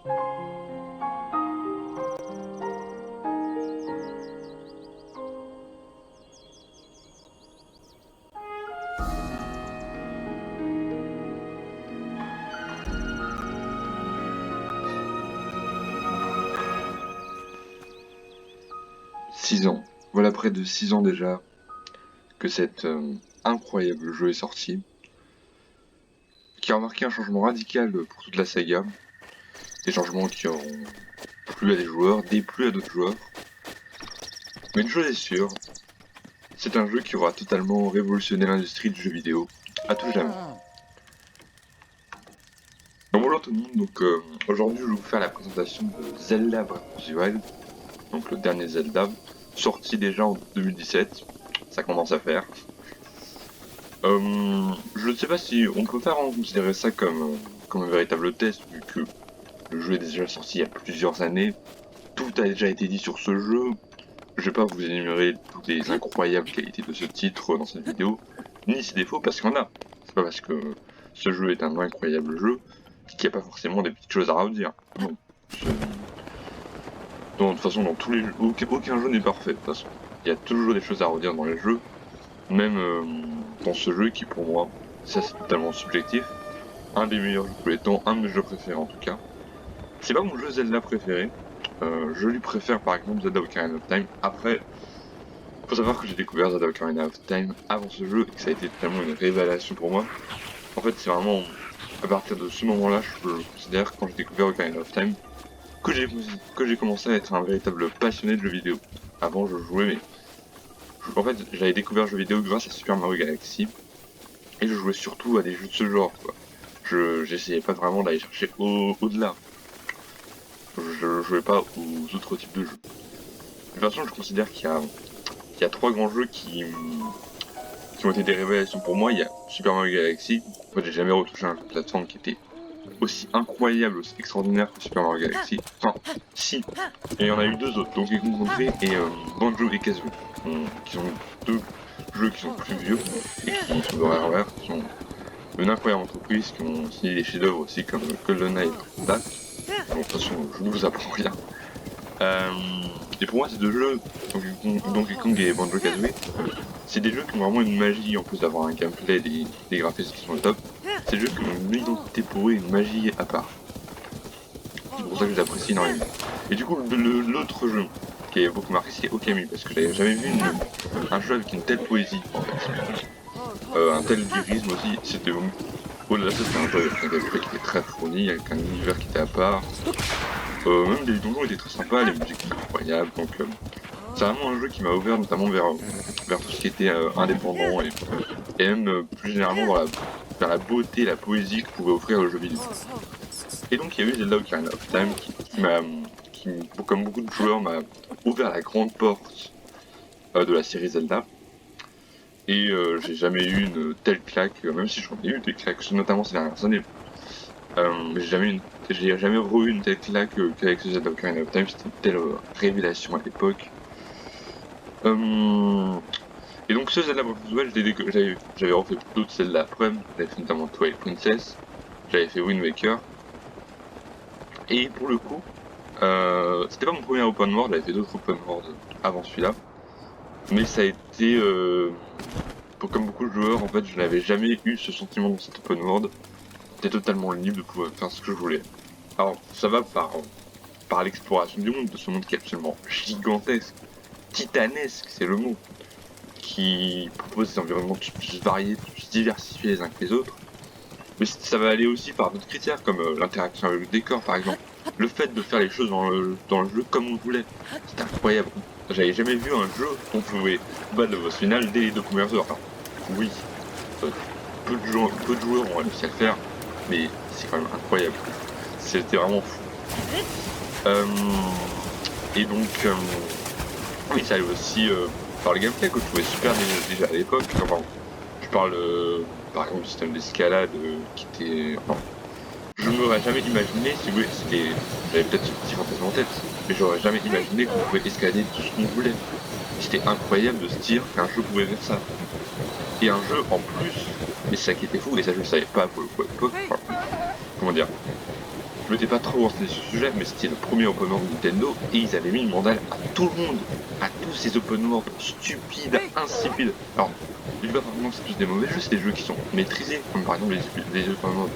6 ans. Voilà près de 6 ans déjà que cet incroyable jeu est sorti, qui a remarqué un changement radical pour toute la saga, des changements qui auront plu à des joueurs, déplu à d'autres joueurs. Mais une chose est sûre, c'est un jeu qui aura totalement révolutionné l'industrie du jeu vidéo, à tout jamais. Donc bonjour tout le monde, donc aujourd'hui je vais vous faire la présentation de Zelda Breath of the Wild, donc le dernier Zelda, sorti déjà en 2017, ça commence à faire. Je ne sais pas si on peut faire considérer ça comme un véritable test, vu que le jeu est déjà sorti il y a plusieurs années. Tout a déjà été dit sur ce jeu. Je vais pas vous énumérer toutes les incroyables qualités de ce titre dans cette vidéo, ni ses défauts, parce qu'il y en a. C'est pas parce que ce jeu est un incroyable jeu qu'il n'y a pas forcément des petites choses à redire. Non. De toute façon, dans tous les jeux, aucun jeu n'est parfait. De toute façon, il y a toujours des choses à redire dans les jeux. Même dans ce jeu qui pour moi, ça c'est totalement subjectif, un des meilleurs jeux de tous les temps, un de mes jeux préférés en tout cas. C'est pas mon jeu Zelda préféré, je lui préfère par exemple Zelda Ocarina of Time. Après, faut savoir que j'ai découvert Zelda Ocarina of Time avant ce jeu et que ça a été tellement une révélation pour moi. En fait c'est vraiment à partir de ce moment là, je le considère, quand j'ai découvert Ocarina of Time, que j'ai commencé à être un véritable passionné de jeux vidéo. Avant je jouais mais en fait, j'avais découvert le jeu vidéo grâce à Super Mario Galaxy, et je jouais surtout à des jeux de ce genre, quoi. J'essayais pas vraiment d'aller chercher au-delà. Je jouais pas aux autres types de jeux. De toute façon, je considère qu'il y a trois grands jeux qui ont été des révélations pour moi. Il y a Super Mario Galaxy. En fait, j'ai jamais retouché un jeu de plateforme qui était aussi incroyable, aussi extraordinaire que Super Mario Galaxy. Enfin, si. Et il y en a eu deux autres, Donkey Kong Country et Banjo et Kazooie, qui sont deux jeux qui sont plus vieux et qui sont de rare, qui sont une incroyable entreprise, qui ont signé des chefs-d'œuvre aussi comme GoldenEye et Bat. Donc de toute façon, je ne vous apprends rien. Et pour moi, ces deux jeux, Donkey Kong et Banjo Kazooie, c'est des jeux qui ont vraiment une magie, en plus d'avoir un gameplay, des graphismes qui sont au top. C'est des jeux qui ont une identité pour eux, une magie à part. C'est pour ça que j'apprécie énormément. Et du coup, l'autre jeu qui est beaucoup marqué, c'est Okami, parce que j'avais jamais vu un jeu avec une telle poésie, en fait. Un tel lyrisme aussi, c'était au-delà de ça, c'était un jeu avec un gameplay qui était très fourni, avec un univers qui était à part. Même les donjons étaient très sympas, les musiques étaient incroyables, donc c'est vraiment un jeu qui m'a ouvert notamment vers tout ce qui était indépendant et même plus généralement vers la beauté, la poésie que pouvait offrir le jeu vidéo. Et donc il y a eu Zelda Ocarina of Time qui, comme beaucoup de joueurs, m'a ouvert la grande porte de la série Zelda. Et j'ai jamais eu une telle claque, même si j'en ai eu des claques, notamment ces dernières années. J'ai jamais re-eu une telle claque qu'avec ce Zelda Ocarina of Time, c'était une telle révélation à l'époque. Et donc ce Zelda Breath of the Wild, j'avais refait d'autres Zelda après, j'avais fait notamment Twilight Princess, j'avais fait Wind Waker. Et pour le coup, c'était pas mon premier open world, j'avais fait d'autres open world avant celui-là. Mais ça a été, comme beaucoup de joueurs, en fait, je n'avais jamais eu ce sentiment dans cet open world. J'étais totalement libre de pouvoir faire ce que je voulais. Alors, ça va par l'exploration du monde, de ce monde qui est absolument gigantesque, titanesque, c'est le mot, qui propose des environnements plus variés, plus diversifiés les uns que les autres. Mais ça va aller aussi par d'autres critères, comme l'interaction avec le décor par exemple. Le fait de faire les choses dans le jeu comme on voulait, c'était incroyable. J'avais jamais vu un jeu où on pouvait battre le boss final dès les 2 premières heures. Alors, oui, peu de joueurs ont réussi à le faire, mais c'est quand même incroyable. C'était vraiment fou. Et donc, oui, ça arrive aussi par le gameplay que je trouvais super déjà à l'époque. Enfin, je parle par exemple du système d'escalade qui était... Enfin, je m'aurais jamais imaginé, si oui, j'avais peut-être ce petit fantasme en tête, mais j'aurais jamais imaginé qu'on pouvait escalader tout ce qu'on voulait. C'était incroyable de se dire qu'un jeu pouvait faire ça. Et un jeu en plus, mais c'est ça qui était fou, et ça je le savais pas pour le coup à l'époque, enfin, comment dire, je m'étais pas trop renseigné sur ce sujet, mais c'était le premier open world Nintendo et ils avaient mis une mandale à tout le monde, à tous ces open world stupides, insipides. Alors, je dis pas forcément que c'est tous des mauvais jeux, c'est des jeux qui sont maîtrisés, comme par exemple les open world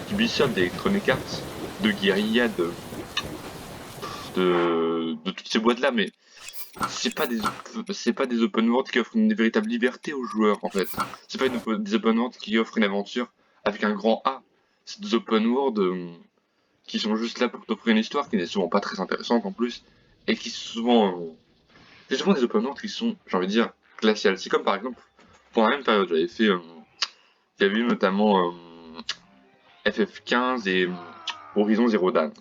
d'Ubisoft, d'Electronic Arts, de Guerrilla, de toutes ces boîtes là, mais c'est pas des open world qui offrent une véritable liberté aux joueurs en fait. C'est pas des open world qui offrent une aventure avec un grand A. C'est des open world qui sont juste là pour t'offrir une histoire qui n'est souvent pas très intéressante en plus et qui souvent c'est souvent des open world qui sont, j'ai envie de dire, glaciales. C'est comme par exemple pour la même période, j'avais fait il y avait eu notamment FF15 et Horizon Zero Dawn.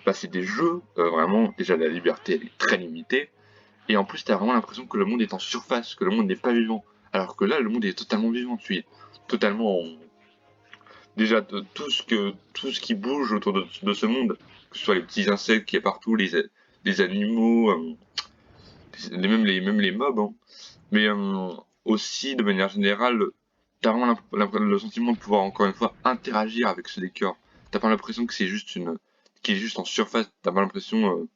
Bah, c'est des jeux vraiment déjà la liberté elle est très limitée. Et en plus, t'as vraiment l'impression que le monde est en surface, que le monde n'est pas vivant. Alors que là, le monde est totalement vivant. Tu es totalement déjà de tout ce qui bouge autour de ce monde, que ce soit les petits insectes qui est partout, les animaux, même les mobs, hein. Mais aussi de manière générale, t'as vraiment le sentiment de pouvoir encore une fois interagir avec ce décor. T'as pas l'impression que c'est juste qui est juste en surface. T'as pas l'impression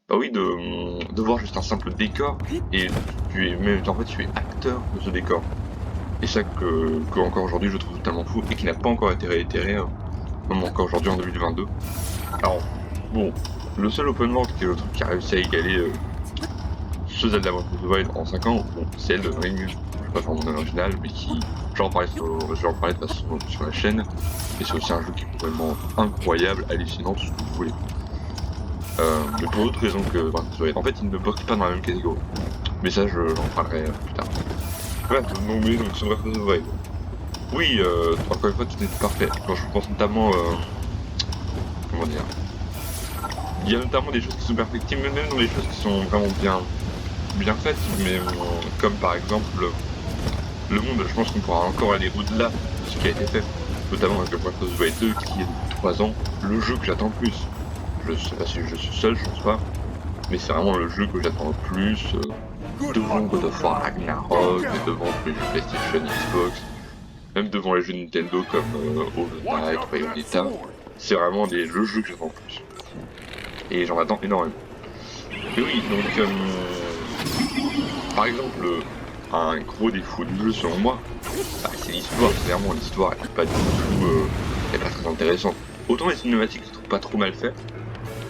bah oui, de voir juste un simple décor et en fait tu es acteur de ce décor. Et ça que encore aujourd'hui je trouve totalement fou et qui n'a pas encore été réitéré, même encore aujourd'hui en 2022. Alors bon, le seul open world qui est le truc qui a réussi à égaler ce Zelda Breath of the Wild en 5 ans, bon, c'est Elden Ring, je vais pas faire mon original, mais qui, j'en parlais je vais en parler de toute façon sur la chaîne, et c'est aussi un jeu qui est complètement incroyable, hallucinant, tout ce que vous voulez. Mais pour d'autres raisons que Breath of the Wild. En fait, il ne boxe pas dans la même catégorie. Mais ça, j'en parlerai plus tard. Bref, non mais donc sur Breath of the Wild. Oui, encore une fois, tout est parfait. Quand je pense notamment, comment dire, il y a notamment des choses qui sont perfectibles, mais même dans des choses qui sont vraiment bien faites, mais comme par exemple le monde, je pense qu'on pourra encore aller au-delà de ce qui a été fait, notamment avec le Breath of the Wild 2 qui est depuis 3 ans le jeu que j'attends le plus. Je sais pas si je suis seul, je pense pas, mais c'est vraiment le jeu que j'attends le plus, devant God of War Ragnarok, devant tous les jeux PlayStation, Xbox, même devant les jeux Nintendo comme Hollow Knight, Bayonetta. C'est vraiment le jeu que j'attends le plus. Et j'en attends énormément. Et oui, donc par exemple, un gros défaut du jeu selon moi, bah, c'est l'histoire. Clairement, l'histoire elle est pas du tout, elle est pas très intéressante. Autant les cinématiques je trouve pas trop mal faites,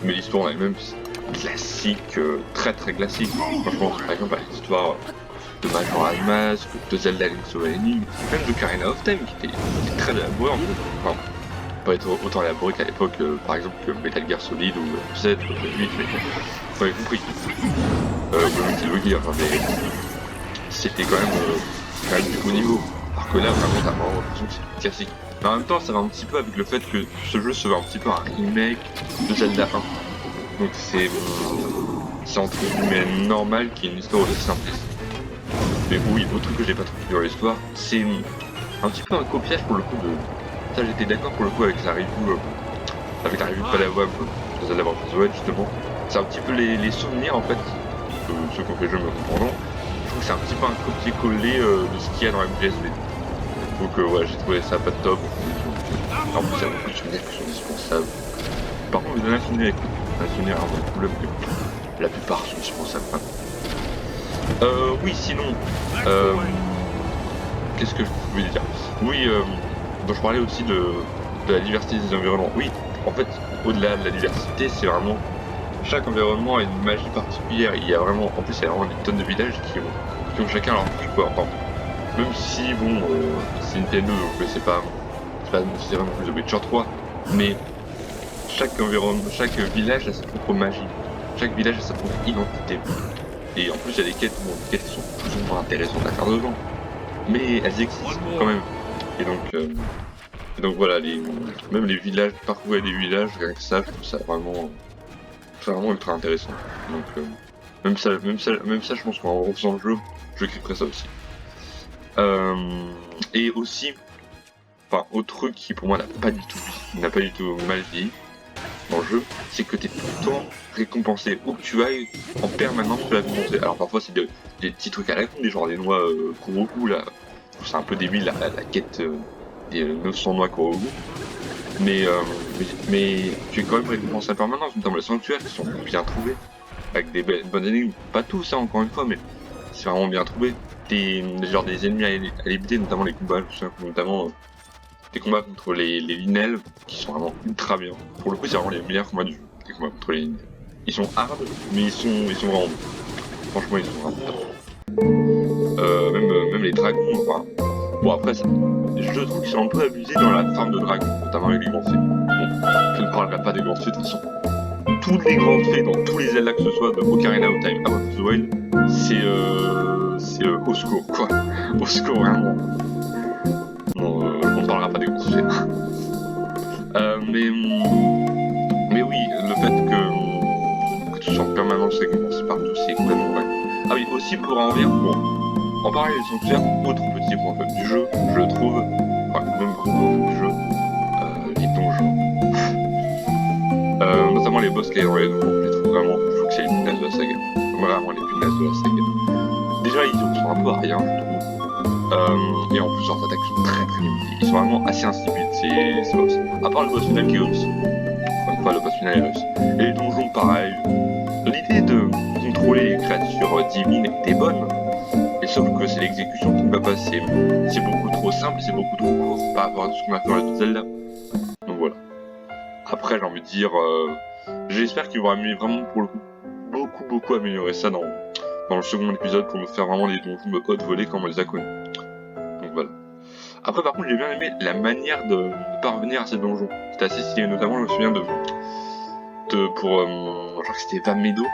mais l'histoire en elle-même c'est classique, très classique. Franchement, par exemple à l'histoire de Majora's Mask, de Zelda Link's Awakening, même de Ocarina of Time qui était très élaboré en fait. Enfin, pas être autant élaboré qu'à l'époque, par exemple que Metal Gear Solid ou 7 ou 8, mais vous avez compris. C'est le Gear, enfin, mais c'était quand même du haut niveau. Alors que là, vraiment, t'as vraiment l'impression que c'est classique. Mais en même temps, ça va un petit peu avec le fait que ce jeu se veut un petit peu un remake de Zelda 1. Donc c'est entre guillemets normal qu'il y ait une histoire aussi simpliste. Mais oui, autre truc que j'ai pas trop dans l'histoire, c'est un petit peu un copiage pour le coup de... Ça j'étais d'accord pour le coup avec la review de Padawan de Zelda Breath of the Wild justement. C'est un petit peu les souvenirs en fait, ceux qui ont fait le jeu me comprendront. Je trouve que c'est un petit peu un copier-coller de ce qu'il y a dans MGS2. Donc ouais, j'ai trouvé ça pas top. En plus, il y a beaucoup de souvenirs qui sont indispensables. Par contre, vous avez un souvenir avec un souvenir vraiment cool, mais la plupart sont indispensables. Oui, sinon, qu'est-ce que je voulais dire? Oui, donc je parlais aussi de la diversité des environnements. Oui, en fait, au-delà de la diversité, c'est vraiment chaque environnement a une magie particulière. Il y a vraiment, en plus, il y a vraiment des tonnes de villages qui ont chacun leur truc, quoi. Enfin, même si, bon, c'est Nintendo, donc c'est pas nécessairement plus The Witcher 3, mais chaque village a sa propre magie. Chaque village a sa propre identité. Et en plus, il y a des quêtes, bon, des quêtes qui sont plus ou moins intéressantes à faire devant. Mais elles existent quand même. Et donc voilà, même les villages, parcourir des villages, rien que ça, je trouve ça vraiment ultra intéressant. Donc même ça, je pense qu'en refaisant le jeu, je kifferais ça aussi. Et aussi, enfin, autre truc qui pour moi n'a pas du tout mal vieilli dans le jeu, c'est que t'es tout le temps récompensé. Où que tu ailles, en permanence tu vas récompensé. Alors parfois c'est des petits trucs à la con, genre des noix Kuroku là. C'est un peu débile la quête des 900 noix Kuroku. mais tu es quand même récompensé en permanence, notamment les sanctuaires qui sont bien trouvés, avec des bonnes énigmes. Pas tous, hein, encore une fois, mais c'est vraiment bien trouvé. Genre des ennemis à éviter, notamment les combats, je me souviens, notamment des combats contre les Linel, qui sont vraiment ultra bien. Pour le coup, c'est vraiment les meilleurs combats du jeu, les combats contre les Linel. Ils sont hard, mais ils sont vraiment bons. Franchement, ils sont vraiment top. Même les dragons, enfin... Bon, après, je trouve qu'ils sont un peu abusés dans la forme de dragon, notamment avec les grands fées. Bon, je ne parlerai pas des grands fées, de toute façon. Tous les grands fées dans tous les Zelda, que ce soit de Ocarina of Time à Breath of the Wild, c'est au secours, quoi. Au secours, vraiment. Non, on ne parlera pas des grands fées. Mais oui, le fait que tu sois en permanence récompensé partout, c'est complètement vrai. Ah oui, aussi pour en revenir, bon, en parallèle des sanctuaires, autre petit point faible du jeu, je le trouve, enfin même gros point faible du jeu, les donjons. Notamment les boss qui est dans les donjons, je les trouve vraiment, je trouve que c'est les punaises de la saga. Vraiment les punaises de la saga. Déjà ils sont un peu à rien, je trouve. Et en plus leurs attaques sont très limitées, ils sont vraiment assez insipides ces boss. À part le boss final qui est réussi. Encore une fois, le boss final est réussi. Et les donjons pareil. L'idée de contrôler les créatures divines était bonne. Et sauf que c'est l'exécution qui ne va pas, c'est beaucoup trop simple, c'est beaucoup trop court par rapport à tout ce qu'on a fait dans les autres Zelda. Donc voilà. Après j'ai envie de dire, j'espère qu'ils vont vraiment pour le coup beaucoup améliorer ça dans le second épisode pour nous faire vraiment des donjons de haute volée comme on les a connus. Donc voilà. Après par contre j'ai bien aimé la manière de parvenir à ces donjons. C'était assez stylé, notamment je me souviens pour je crois que c'était Vamedo,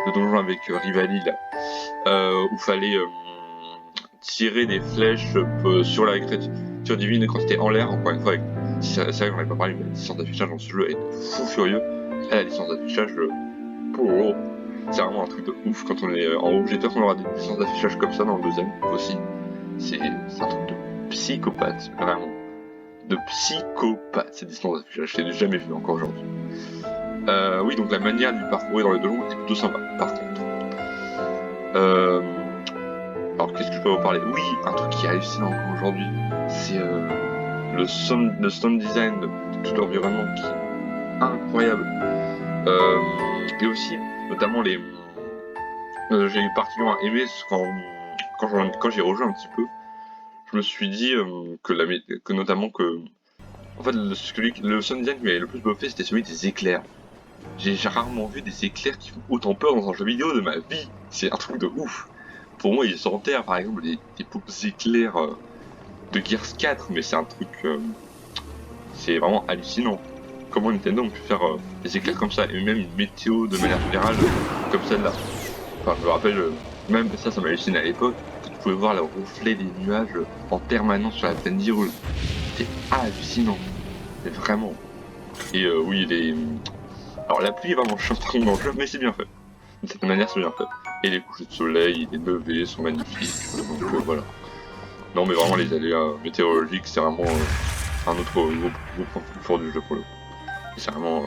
le donjon avec Rivali là, où fallait tirer des flèches sur la créature divine quand c'était en l'air, encore une fois avec... C'est vrai qu'on n'avait pas parlé, mais la licence d'affichage dans ce jeu est fou furieux. Là, la licence d'affichage, c'est vraiment un truc de ouf. Quand on est en haut, j'espère qu'on aura des licences d'affichage comme ça dans le deuxième aussi. C'est un truc de psychopathe, vraiment. De psychopathe, cette licence d'affichage. Je l'ai jamais vu encore aujourd'hui. Oui, donc la manière de parcourir dans les donjons est plutôt sympa, par contre. Alors, qu'est-ce que je peux vous parler? Oui, un truc qui est hallucinant encore aujourd'hui, c'est le sound design de tout l'environnement qui est incroyable. Et aussi, notamment j'ai particulièrement aimé quand j'ai rejoué un petit peu, je me suis dit que notamment que... En fait, le sound design qui m'avait le plus bluffé, c'était celui des éclairs. J'ai rarement vu des éclairs qui font autant peur dans un jeu vidéo de ma vie. C'est un truc de ouf. Pour moi, ils enterrent par exemple des pauvres éclairs de Gears 4, mais c'est un truc... c'est vraiment hallucinant. Comment Nintendo a pu faire des éclairs comme ça, et même une météo de manière générale, comme celle-là. Enfin, je me rappelle, même ça m'a halluciné à l'époque, que tu pouvais voir le reflet des nuages en permanence sur la plaine d'Hyrule. C'était hallucinant. Mais vraiment. Et oui, alors la pluie est vraiment chiante dans le jeu, mais c'est bien fait. De cette manière, c'est bien fait. Et les couchers de soleil et les levées sont magnifiques, donc voilà. Non, mais vraiment, les aléas météorologiques, c'est vraiment un autre gros point fort du jeu pour le coup. C'est vraiment...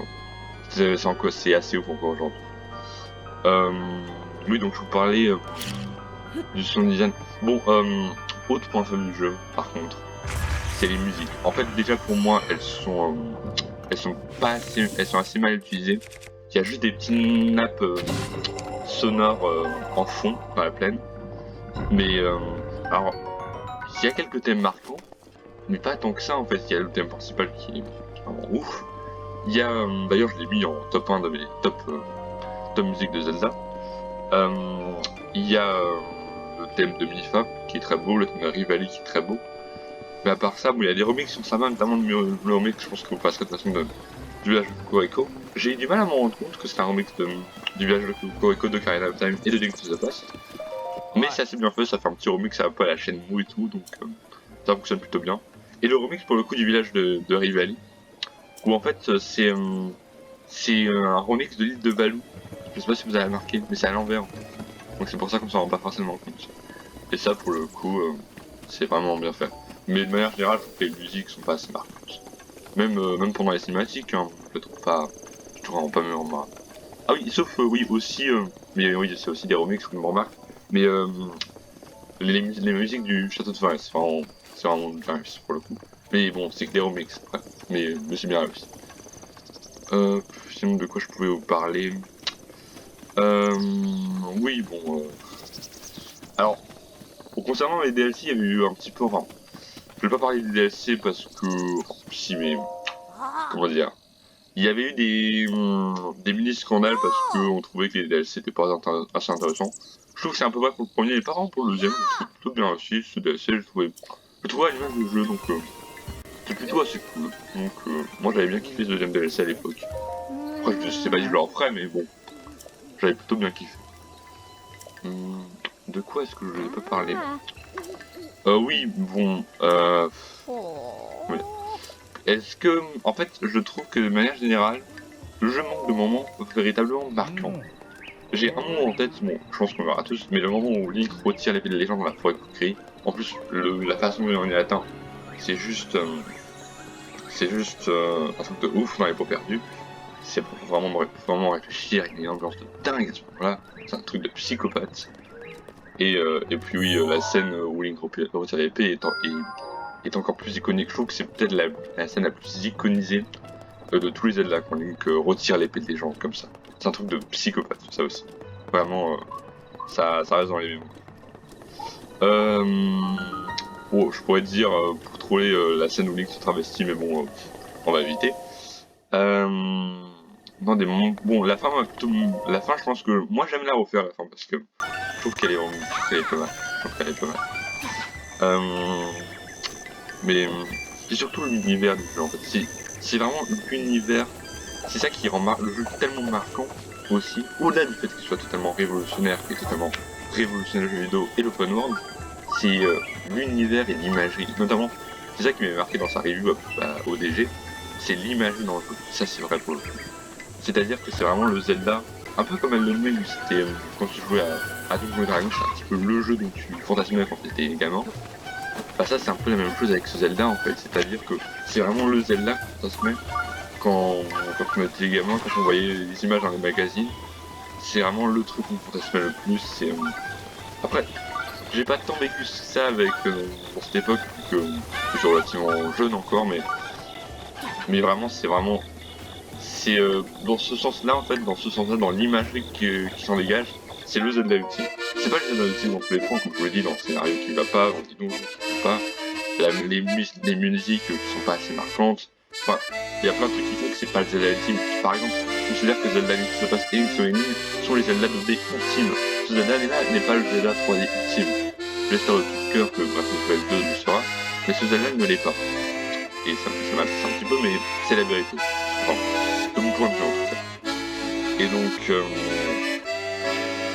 c'est assez ouf encore aujourd'hui. Oui, donc je vous parlais du sound design. Bon, autre point faible du jeu, par contre, c'est les musiques. En fait, déjà pour moi, elles sont assez mal utilisées. Il y a juste des petites nappes sonores en fond dans la plaine. Mais alors, il y a quelques thèmes marquants, mais pas tant que ça en fait. Il y a le thème principal qui est vraiment ouf. Il y a, d'ailleurs je l'ai mis en top 1 de mes top musique de Zelda. Il y a le thème de Mifa qui est très beau, le thème de Rivali qui est très beau. Mais à part ça, bon, il y a des remixes sur Sama, notamment le remix, je pense que vous passerez de toute façon du village de Kukoriko. J'ai eu du mal à m'en rendre compte que c'était un remix du village de Kukoriko, de Ocarina of Time et de Link to the Past. Mais c'est assez bien fait, ça fait un petit remix un peu à la chaîne Mou et tout, donc ça fonctionne plutôt bien. Et le remix pour le coup du village de Rivali, où en fait c'est un remix de l'île de Valou. Je sais pas si vous avez remarqué, mais c'est à l'envers. Donc c'est pour ça qu'on s'en rend pas forcément compte. Et ça pour le coup, c'est vraiment bien fait. Mais de manière générale, je trouve que les musiques sont pas assez marquantes. Même pendant les cinématiques, hein, je trouve vraiment pas mémorable. Ah oui, sauf oui aussi, mais oui c'est aussi des remixes comme on remarque. Mais les musiques du Château de Forêt, c'est vraiment bien réussi pour le coup. Mais bon, c'est que des remixes, ouais. Mais c'est bien réussi. Sinon, de quoi je pouvais vous parler? Oui, bon. Alors, concernant les DLC, il y avait eu un petit peu. Enfin, je vais pas parler des DLC parce que. Si, mais. Comment dire? Il y avait eu des mini-scandales parce qu'on trouvait que les DLC étaient pas assez intéressants. Je trouve que c'est un peu vrai pour le premier, et pas vraiment pour le deuxième. Je trouve plutôt bien réussi ce DLC. Je trouvais à l'image du jeu, donc c'est plutôt assez cool. Donc moi j'avais bien kiffé ce deuxième DLC à l'époque. Après je sais pas si je le referais, mais bon, j'avais plutôt bien kiffé. De quoi est-ce que je vais pas parler? Oui, bon, ouais. Est-ce que, en fait, je trouve que de manière générale, le jeu manque de moments véritablement marquants. J'ai un moment en tête, bon, je pense qu'on verra tous, mais le moment où Link retire l'épée de légende dans la forêt de Kokiri, en plus, la façon dont on y atteint, c'est juste, un truc de ouf dans les peaux perdues. C'est vraiment réfléchir, il y a une ambiance de dingue à ce moment-là, c'est un truc de psychopathe. Et puis oui, la scène où Link retire l'épée est encore plus iconique. Je trouve que c'est peut-être la scène la plus iconisée de tous les Zelda quand Link retire l'épée des gens comme ça. C'est un truc de psychopathe, ça aussi. Vraiment, ça reste dans les mémoires. Bon, je pourrais te dire pour troller la scène où Link se travestit, mais bon, on va éviter. Non, des moments. Bon, la fin, la fin, je pense que moi j'aime la refaire la fin parce que je trouve qu'elle est pas mal. Je trouve qu'elle est pas mal. Mais c'est surtout l'univers du jeu en fait. C'est vraiment l'univers. C'est ça qui rend le jeu tellement marquant aussi. Au-delà du fait qu'il soit totalement révolutionnaire, et totalement révolutionnaire le jeu vidéo et l'open world, c'est l'univers et l'imagerie. Notamment, c'est ça qui m'avait marqué dans sa review au DG, c'est l'imagerie dans le jeu. Ça c'est vrai pour le coup. C'est-à-dire que c'est vraiment le Zelda, un peu comme Elden Ring, c'était quand tu jouais à Dungeons Dragons, c'est un petit peu le jeu dont tu fantasmais quand tu étais gamin. Bah ça c'est un peu la même chose avec ce Zelda en fait, c'est-à-dire que c'est vraiment le Zelda qu'on fantasmait quand on était gamin, quand on voyait les images dans les magazines. C'est vraiment le truc qu'on fantasmait le plus. Après, j'ai pas tant vécu ça avec pour cette époque que je suis relativement jeune encore, mais vraiment c'est dans ce sens-là en fait, dans ce sens-là, dans l'imagerie qui s'en dégage, c'est le Zelda ultime. C'est pas le Zelda ultime dans tous les points, comme je vous l'ai dit, dans le scénario qui va pas, dans le bidon qui va pas, les musiques qui sont pas assez marquantes. Enfin, il y a plein de trucs qui font que c'est pas le Zelda ultime. Par exemple, je considère que Zelda Link to the Past et Link's Awakening sont les Zelda 2D ultimes. Ce Zelda-là n'est pas le Zelda 3D ultime. J'espère de tout cœur que Breath of the Wild 2 le sera, mais ce Zelda ne l'est pas. Et ça m'attriste un petit peu, mais c'est la vérité. Enfin, de mon point de vue en tout cas. Et donc,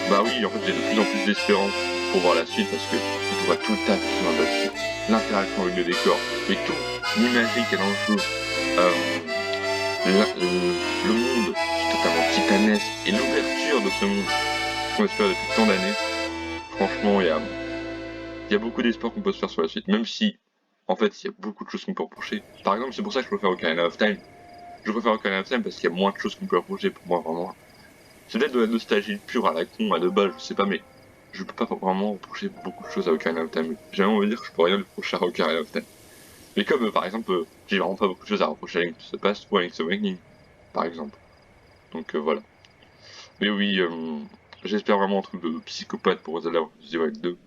bah oui, en fait j'ai de plus en plus d'espérance pour voir la suite parce que on voit tout le tas sur la suite, l'interaction avec le décor, mais tout l'imagerie qu'il y a dans le jeu, le monde totalement titanesque et l'ouverture de ce monde qu'on espère depuis tant d'années. Franchement, il y a beaucoup d'espoir qu'on peut se faire sur la suite, même si en fait il y a beaucoup de choses qu'on peut reprocher. Par exemple, c'est pour ça que je préfère Ocarina of Time. Je préfère Ocarina of Time parce qu'il y a moins de choses qu'on peut reprocher pour moi vraiment. C'est peut-être de la nostalgie pure à la con, à deux balles, je sais pas, mais je peux pas vraiment reprocher beaucoup de choses à Ocarina of Time. J'ai envie de dire que je peux rien lui reprocher à Ocarina of Time. Mais comme, par exemple, j'ai vraiment pas beaucoup de choses à reprocher à Link to the Past ou à Link's Awakening, par exemple. Donc voilà. Mais oui, j'espère vraiment un truc de psychopathe pour Zelda Breath of the Wild 2.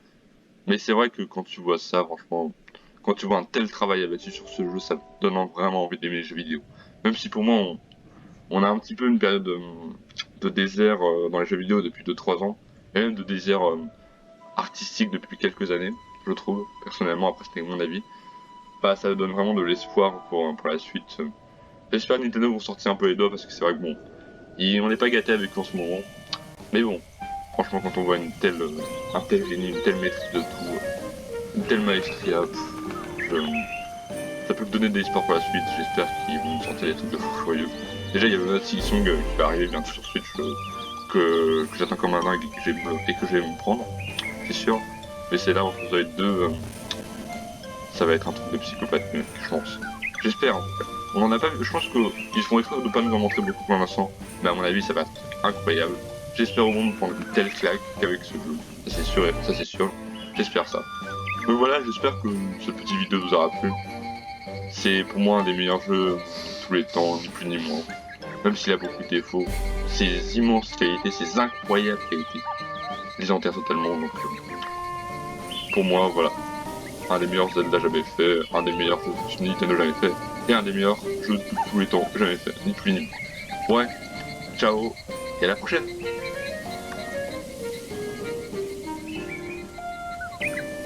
Mais c'est vrai que quand tu vois ça, franchement, quand tu vois un tel travail abattu sur ce jeu, ça te donne vraiment envie d'aimer les jeux vidéo. Même si pour moi, on a un petit peu une période de désert dans les jeux vidéo depuis 2-3 ans, et même de désert artistique depuis quelques années, je trouve, personnellement, après c'était mon avis. Bah, ça donne vraiment de l'espoir pour la suite. J'espère que Nintendo vont sortir un peu les doigts parce que c'est vrai que bon, on n'est pas gâté avec eux en ce moment. Mais bon, franchement, quand on voit un tel génie, une telle maîtrise de tout, une telle maestria, ça peut me donner de l'espoir pour la suite. J'espère qu'ils vont sortir des trucs de fou furieux. Déjà, il y a le Note Song qui va arriver bientôt sur Switch, que j'attends comme un dingue et que je vais me prendre, c'est sûr. Mais c'est là, entre Zelda 2, ça va être un truc de psychopathe, je pense. J'espère en tout cas. On en a pas vu, je pense qu'ils font effort de pas nous en montrer beaucoup pour l'instant, mais à mon avis, ça va être incroyable. J'espère au moins prendre une telle claque qu'avec ce jeu. Ça c'est sûr, J'espère ça. Donc voilà, j'espère que cette petite vidéo vous aura plu. C'est pour moi un des meilleurs jeux de tous les temps, ni plus ni moins. Même s'il a beaucoup de défauts, ses immenses qualités, ses incroyables qualités, les enterrent totalement. Donc, pour moi, voilà, un des meilleurs Zelda jamais fait, un des meilleurs jeux de Nintendo jamais fait, et un des meilleurs jeux de tous les temps jamais fait, ni plus ni moins. Ouais, ciao, et à la prochaine!